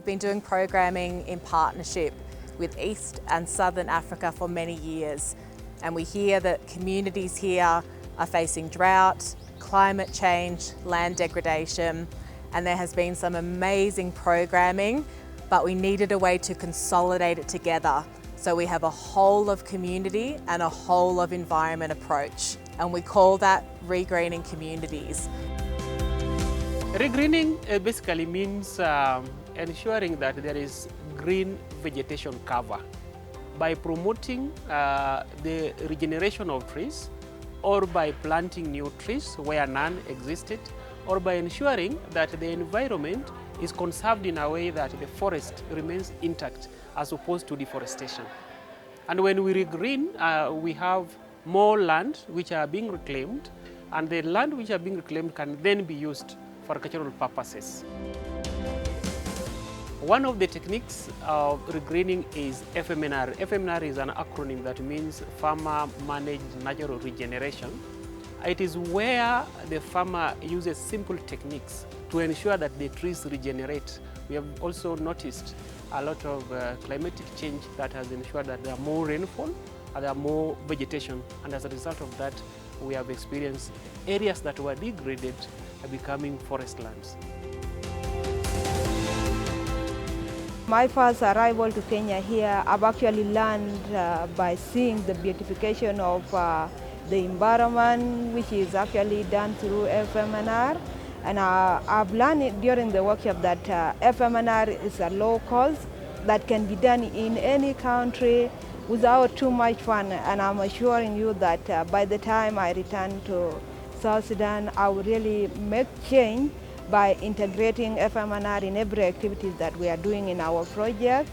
We've been doing programming in partnership with East and Southern Africa for many years, and we hear that communities here are facing drought, climate change, land degradation, and there has been some amazing programming, but we needed a way to consolidate it together. So we have a whole of community and a whole of environment approach, and we call that Regreening Communities. Regreening basically means ensuring that there is green vegetation cover by promoting the regeneration of trees, or by planting new trees where none existed, or by ensuring that the environment is conserved in a way that the forest remains intact as opposed to deforestation. And when we regreen, we have more land which are being reclaimed, and the land which are being reclaimed can then be used for agricultural purposes. One of the techniques of regreening is FMNR. FMNR is an acronym that means Farmer Managed Natural Regeneration. It is where the farmer uses simple techniques to ensure that the trees regenerate. We have also noticed a lot of climatic change that has ensured that there are more rainfall and there are more vegetation, and as a result of that, we have experienced areas that were degraded becoming forest lands. My first arrival to Kenya here, I've actually learned by seeing the beautification of the environment, which is actually done through FMNR. And I've learned it during the workshop that FMNR is a low cost that can be done in any country without too much fun. And I'm assuring you that by the time I return to South Sudan, I will really make change by integrating FMNR in every activity that we are doing in our projects,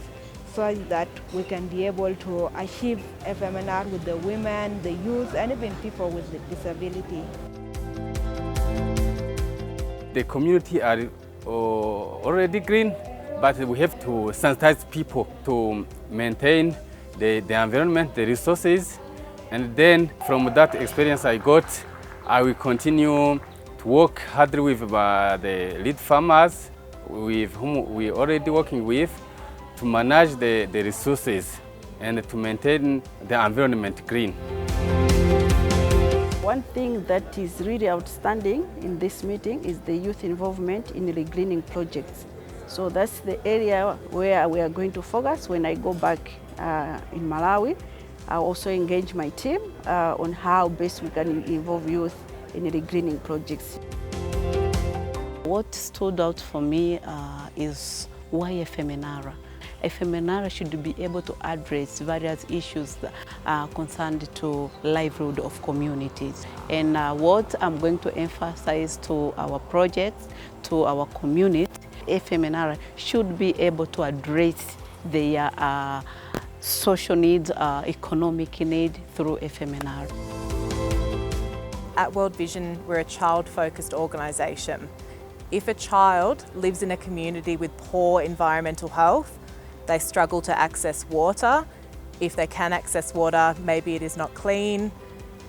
so that we can be able to achieve FMNR with the women, the youth, and even people with disability. The community are already green, but we have to sensitize people to maintain the environment, the resources, and then from that experience I got, I will continue to work hard with the lead farmers with whom we are already working with to manage the resources and to maintain the environment green. One thing that is really outstanding in this meeting is the youth involvement in the regreening projects. So that's the area where we are going to focus when I go back in Malawi. I'll also engage my team on how best we can involve youth in the regreening projects. What stood out for me is why FMNR. FMNR should be able to address various issues concerned to livelihood of communities. And what I'm going to emphasize to our projects, to our community, FMNR should be able to address their social needs, economic need through FMNR. At World Vision, we're a child-focused organisation. If a child lives in a community with poor environmental health, they struggle to access water. If they can access water, maybe it is not clean.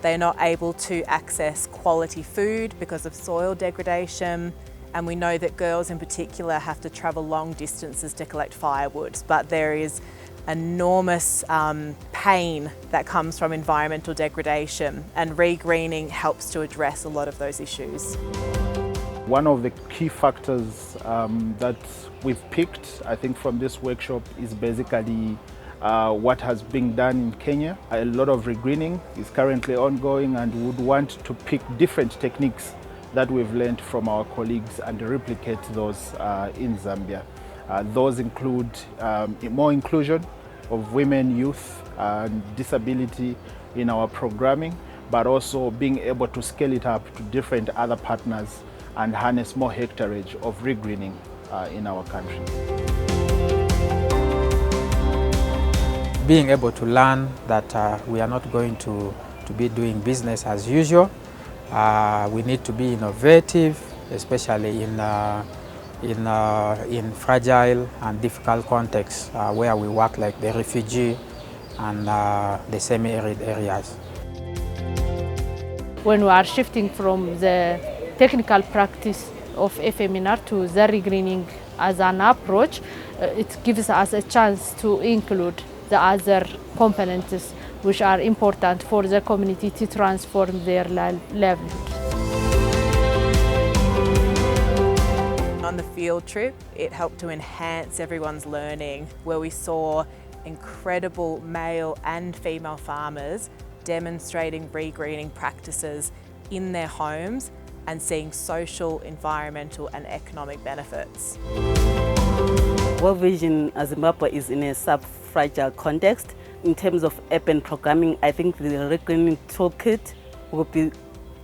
They're not able to access quality food because of soil degradation. And we know that girls in particular have to travel long distances to collect firewood, but there is enormous pain that comes from environmental degradation, and regreening helps to address a lot of those issues. One of the key factors that we've picked, I think, from this workshop is basically what has been done in Kenya. A lot of regreening is currently ongoing, and we would want to pick different techniques that we've learned from our colleagues and replicate those in Zambia. Those include more inclusion of women, youth, and disability in our programming, but also being able to scale it up to different other partners and harness more hectareage of regreening in our country. Being able to learn that we are not going to be doing business as usual. We need to be innovative, especially in fragile and difficult contexts where we work, like the refugee and the semi-arid areas. When we are shifting from the technical practice of FMNR to the regreening as an approach, it gives us a chance to include the other components which are important for the community to transform their livelihood. On the field trip, it helped to enhance everyone's learning, where we saw incredible male and female farmers demonstrating regreening practices in their homes and seeing social, environmental and economic benefits. World Vision Zimbabwe is in a sub-fragile context. In terms of urban programming, I think the Regreening Toolkit will be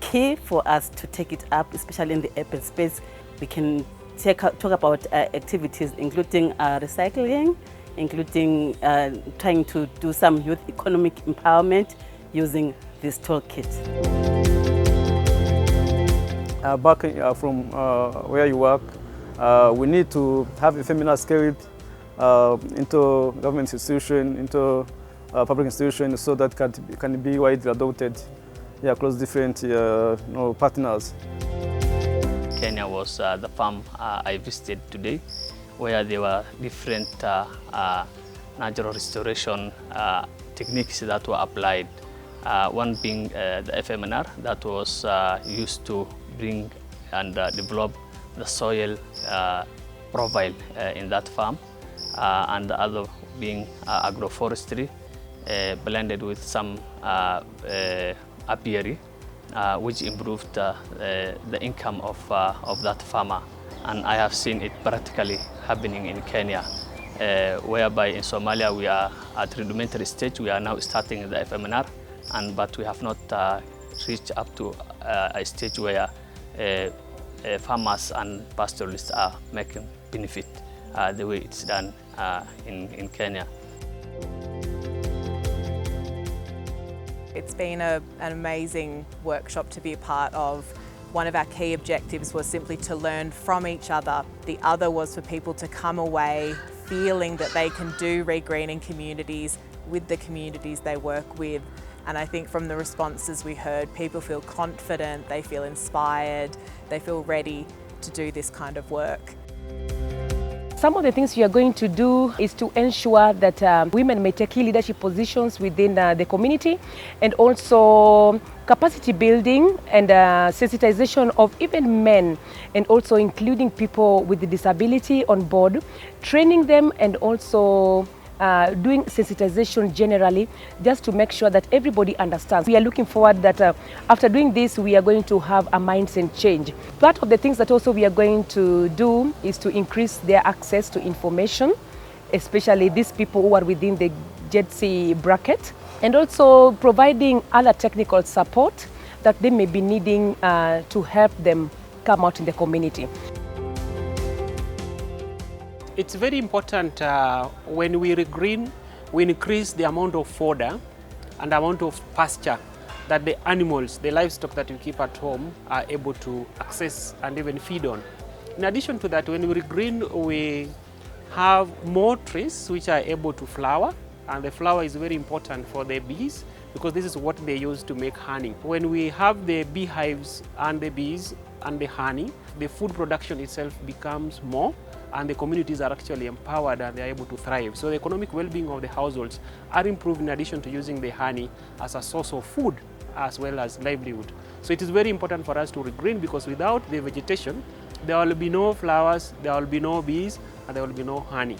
key for us to take it up, especially in the urban space. We can talk about activities including recycling, including trying to do some youth economic empowerment using this toolkit. Back from where you work, we need to have FMNR scaled into government institution, into public institutions, so that can be widely adopted across different partners. Kenya was the farm I visited today, where there were different natural restoration techniques that were applied. One being the FMNR that was used to bring and develop the soil profile in that farm, and the other being agroforestry blended with some apiary, which improved the income of that farmer. And I have seen it practically happening in Kenya, whereby in Somalia we are at rudimentary stage. We are now starting the FMNR, but we have not reached up to a stage where farmers and pastoralists are making benefit the way it's done in Kenya. It's been an amazing workshop to be a part of. One of our key objectives was simply to learn from each other. The other was for people to come away feeling that they can do regreening communities with the communities they work with. And I think from the responses we heard, people feel confident, they feel inspired, they feel ready to do this kind of work. Some of the things we are going to do is to ensure that women may take key leadership positions within the community, and also capacity building and sensitization of even men, and also including people with disability on board, training them, and also doing sensitization generally, just to make sure that everybody understands. We are looking forward that after doing this, we are going to have a mindset change. Part of the things that also we are going to do is to increase their access to information, especially these people who are within the JETC bracket, and also providing other technical support that they may be needing to help them come out in the community. It's very important when we regreen, we increase the amount of fodder and amount of pasture that the animals, the livestock that we keep at home, are able to access and even feed on. In addition to that, when we regreen, we have more trees which are able to flower, and the flower is very important for the bees because this is what they use to make honey. When we have the beehives and the bees and the honey, the food production itself becomes more, and the communities are actually empowered and they are able to thrive. So the economic well-being of the households are improved in addition to using the honey as a source of food as well as livelihood. So it is very important for us to regreen, because without the vegetation, there will be no flowers, there will be no bees, and there will be no honey.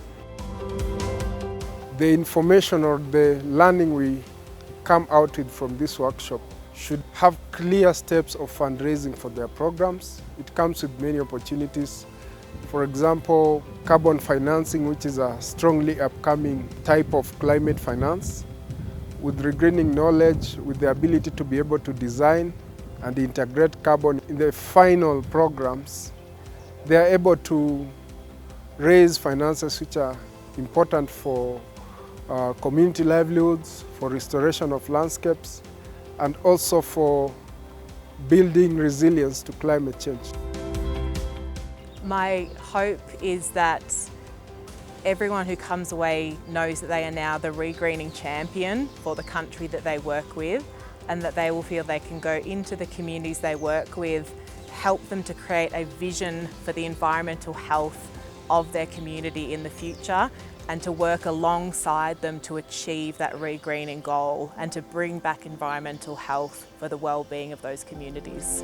The information or the learning we come out with from this workshop should have clear steps of fundraising for their programs. It comes with many opportunities. For example, carbon financing, which is a strongly upcoming type of climate finance. With regreening knowledge, with the ability to be able to design and integrate carbon in the final programs, they are able to raise finances which are important for community livelihoods, for restoration of landscapes, and also for building resilience to climate change. My hope is that everyone who comes away knows that they are now the regreening champion for the country that they work with, and that they will feel they can go into the communities they work with, help them to create a vision for the environmental health of their community in the future and to work alongside them to achieve that regreening goal and to bring back environmental health for the well-being of those communities.